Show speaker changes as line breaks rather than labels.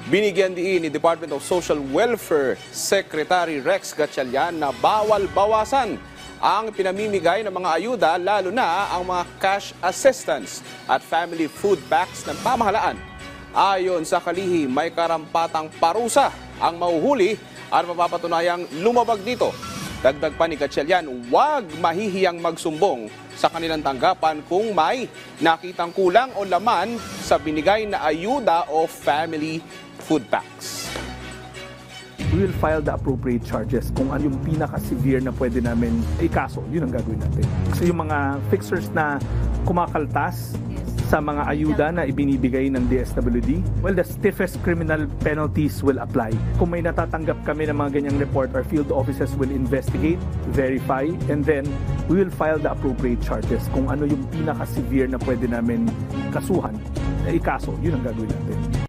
Binigyan din ni Department of Social Welfare Secretary Rex Gatchalian na bawal bawasan ang pinamimigay ng mga ayuda, lalo na ang mga cash assistance at family food packs ng pamahalaan. Ayon sa kalihim, may karampatang parusa ang mahuhuli at mapapatunayang lumabag dito. Dagdag pa ni Gatchalian, huwag mahihiyang magsumbong sa kanilang tanggapan kung may nakitang kulang o laman sa binigay na ayuda o family food packs.
We will file the appropriate charges kung ano yung pinaka-severe na pwede namin ikaso. Yun ang gagawin natin. Kasi yung mga fixers na kumakaltas sa mga ayuda na ibinibigay ng DSWD, well, the stiffest criminal penalties will apply. Kung may natatanggap kami ng mga ganyang report, our field officers will investigate, verify, and then we will file the appropriate charges kung ano yung pinaka-severe na pwede namin kasuhan, ikaso. Yun ang gagawin natin.